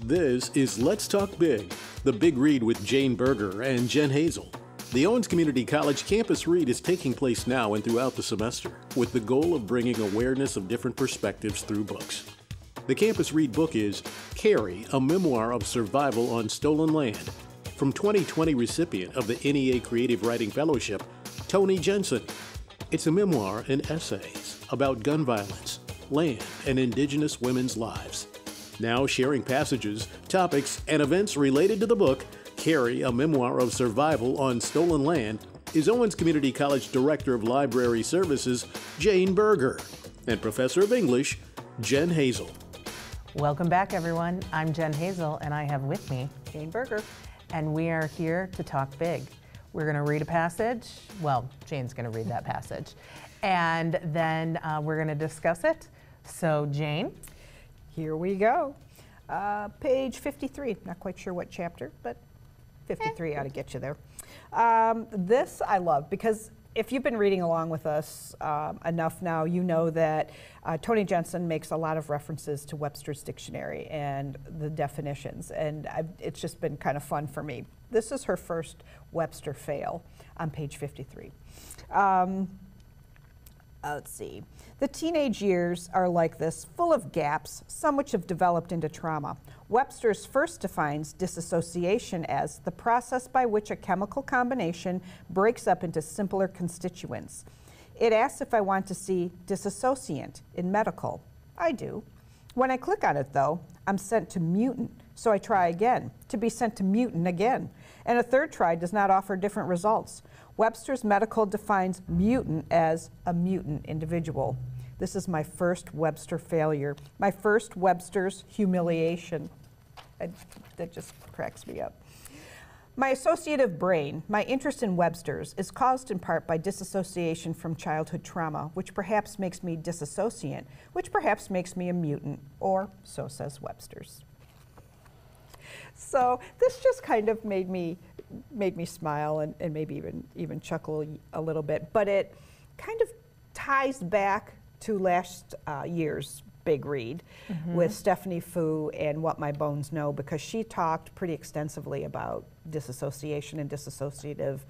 This is Let's Talk Big, the big read with Jane Berger and Jen Hazel. The Owens Community College Campus Read is taking place now and throughout the semester, with the goal of bringing awareness of different perspectives through books. The Campus Read book is Carrie, a Memoir of Survival on Stolen Land, from 2020 recipient of the NEA Creative Writing Fellowship, Tony Jensen. It's a memoir and essays about gun violence, land, and Indigenous women's lives. Now sharing passages, topics, and events related to the book, Carrie, a Memoir of Survival on Stolen Land, is Owens Community College Director of Library Services, Jane Berger, and Professor of English, Jen Hazel. Welcome back, everyone. I'm Jen Hazel, and I have with me Jane Berger. And we are here to talk big. We're going to read a passage. Well, Jane's going to read that passage. And then we're going to discuss it. So, Jane? Here we go. Page 53. Not quite sure what chapter, but 53 ought to get you there. This I love because if you've been reading along with us enough now, you know that Tony Jensen makes a lot of references to Webster's Dictionary and the definitions, and it's just been kind of fun for me. This is her first Webster fail on page 53. Let's see. The teenage years are like this, full of gaps, some which have developed into trauma. Webster's first defines disassociation as the process by which a chemical combination breaks up into simpler constituents. It asks if I want to see disassociant in medical. I do. When I click on it, though, I'm sent to mutant, so I try again, to be sent to mutant again. And a third try does not offer different results. Webster's Medical defines mutant as a mutant individual. This is my first Webster failure, my first Webster's humiliation. That just cracks me up. My associative brain, my interest in Webster's, is caused in part by disassociation from childhood trauma, which perhaps makes me disassociant, which perhaps makes me a mutant, or so says Webster's. So this just kind of made me smile and maybe even chuckle a little bit, but it kind of ties back to last year's big read with Stephanie Fu and What My Bones Know, because she talked pretty extensively about disassociation and dissociative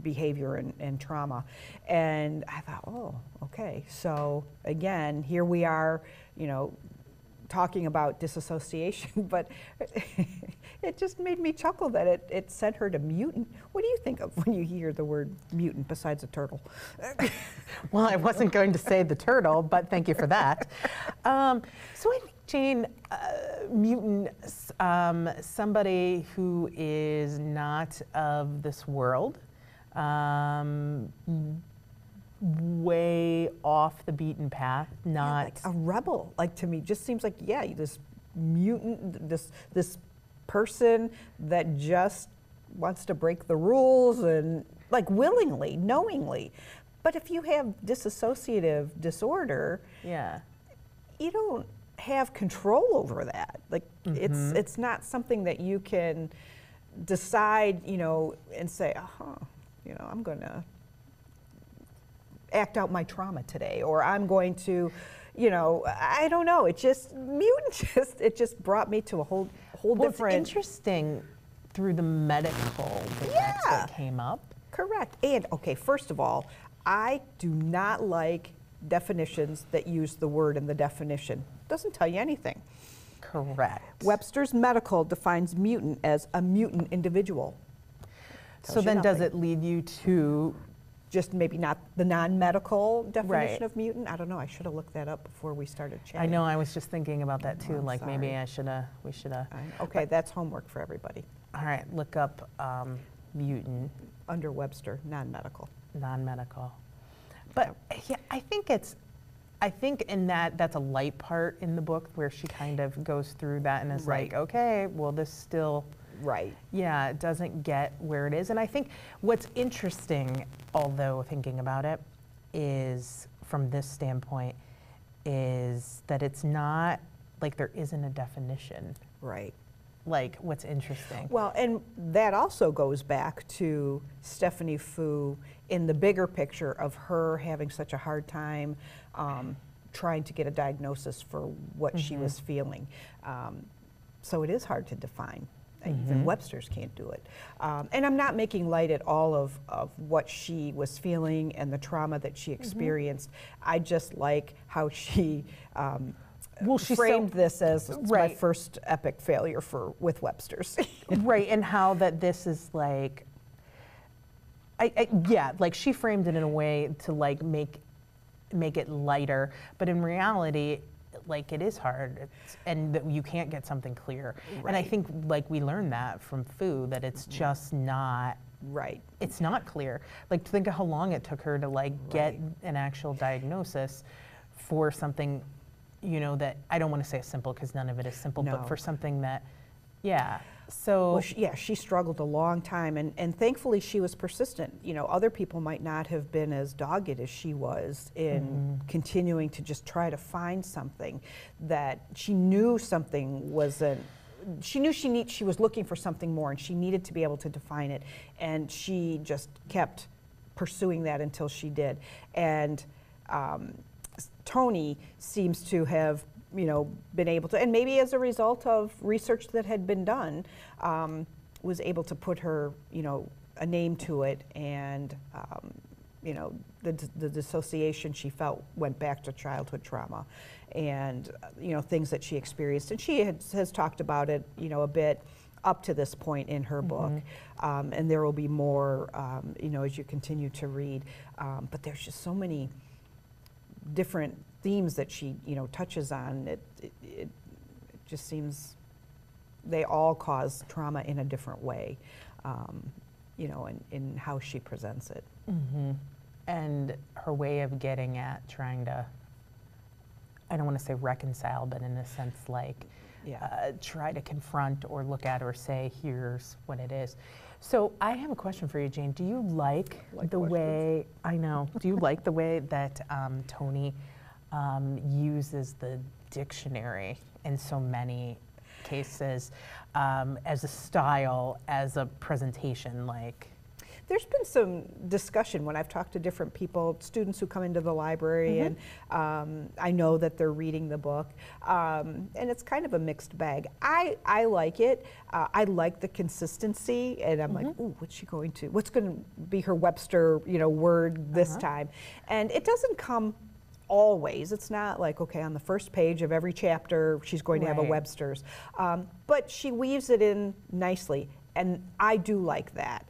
behavior and trauma. And I thought, oh, okay. So again, here we are, you know, talking about disassociation, but it just made me chuckle that it sent her to mutant. What do you think of when you hear the word mutant besides a turtle? Well, I wasn't going to say the turtle, but thank you for that. So I think, Jane, mutant, somebody who is not of this world, way off the beaten path, not like a rebel. Like, to me, just seems like, yeah, this mutant, this person that just wants to break the rules and like willingly, knowingly. But if you have dissociative disorder, yeah, you don't have control over that. Like it's not something that you can decide, you know, and say, you know, I'm going to act out my trauma today, or I'm going to, you know, I don't know. It just it just brought me to a whole different. It's interesting through the medical that's what came up. Correct. And okay, first of all, I do not like definitions that use the word in the definition. Doesn't tell you anything. Correct. Webster's Medical defines mutant as a mutant individual. So then does it lead you to just maybe not the non-medical definition of mutant? I don't know. I should have looked that up before we started chatting. I know. I was just thinking about that too. I'm like sorry. maybe we should have. Okay, that's homework for everybody. All right, look up mutant. Under Webster, non-medical. Non-medical. But yeah, I think in that's a light part in the book where she kind of goes through that and is like, okay, well, this still. Right. Yeah, it doesn't get where it is. And I think what's interesting, although thinking about it, is from this standpoint, is that it's not like there isn't a definition. Right. Like, what's interesting. Well, and that also goes back to Stephanie Fu in the bigger picture of her having such a hard time trying to get a diagnosis for what she was feeling. So it is hard to define. Even Webster's can't do it. And I'm not making light at all of what she was feeling and the trauma that she experienced. I just like how she framed this as my first epic failure with Webster's. Right, and how that this is like, yeah, like she framed it in a way to like make it lighter, but in reality, like it is hard, and that you can't get something clear. Right. And I think like we learned that from food, that it's just not right. It's not clear. Like think of how long it took her to like get an actual diagnosis for something, you know, that I don't want to say it's simple because none of it is simple, but for something that, yeah. So well, she struggled a long time, and thankfully she was persistent. You know, other people might not have been as dogged as she was in continuing to just try to find something that she knew something wasn't. She knew she was looking for something more, and she needed to be able to define it, and she just kept pursuing that until she did. And Tony seems to have, you know, been able to, and maybe as a result of research that had been done, was able to put her, you know, a name to it, and you know, the dissociation she felt went back to childhood trauma, and you know, things that she experienced, and she has talked about it, you know, a bit up to this point in her book, and there will be more, you know, as you continue to read, but there's just so many different themes that she, you know, touches on. It just seems they all cause trauma in a different way, you know, in how she presents it. And her way of getting at trying to, I don't want to say reconcile, but in a sense like try to confront or look at or say, here's what it is. So I have a question for you, Jane. Do you like the way, I know, do you like the way that Tony uses the dictionary in so many cases as a style, as a presentation, like? There's been some discussion when I've talked to different people, students who come into the library, and I know that they're reading the book, and it's kind of a mixed bag. I like it. I like the consistency, and I'm like, ooh, what's going to be her Webster, you know, word this time? And it doesn't come always. It's not like, okay, on the first page of every chapter, she's going to have a Webster's. But she weaves it in nicely, and I do like that.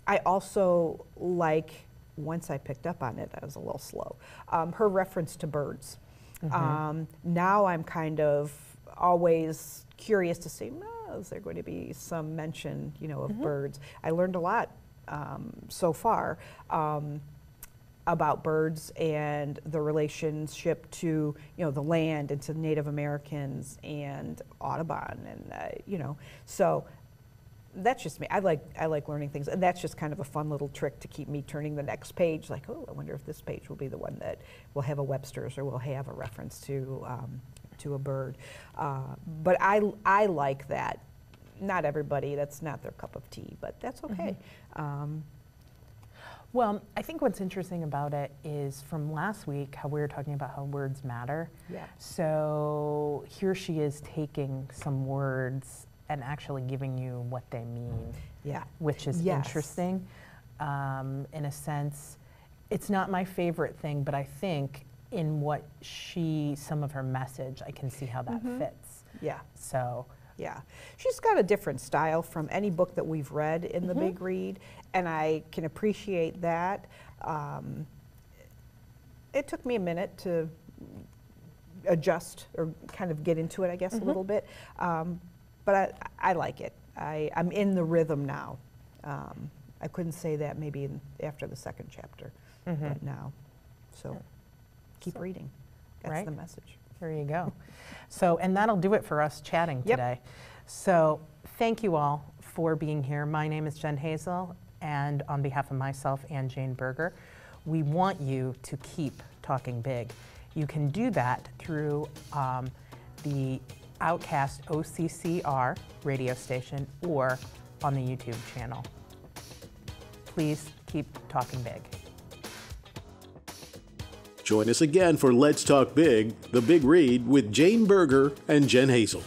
I also like, once I picked up on it, I was a little slow, her reference to birds. Now I'm kind of always curious to see, is there going to be some mention, you know, of birds? I learned a lot so far about birds and the relationship to, you know, the land and to Native Americans and Audubon, and you know, so that's just me. I like learning things, and that's just kind of a fun little trick to keep me turning the next page. Like, oh, I wonder if this page will be the one that will have a Webster's or will have a reference to a bird. But I like that. Not everybody, that's not their cup of tea, but that's okay. Well, I think what's interesting about it is from last week how we were talking about how words matter. Yeah. So here she is taking some words and actually giving you what they mean. Yeah. Which is interesting. In a sense, it's not my favorite thing, but I think in what some of her message, I can see how that fits. Yeah. So. Yeah, she's got a different style from any book that we've read in the Big Read, and I can appreciate that. It took me a minute to adjust or kind of get into it, I guess, a little bit, but I like it. I'm in the rhythm now. I couldn't say that maybe after the second chapter, but now. So keep reading. That's the message. There you go. So, and that'll do it for us chatting today. So, thank you all for being here. My name is Jen Hazel, and on behalf of myself and Jane Berger, we want you to keep talking big. You can do that through the Outcast OCCR radio station or on the YouTube channel. Please keep talking big. Join us again for Let's Talk Big, The Big Read with Jane Berger and Jen Hazel.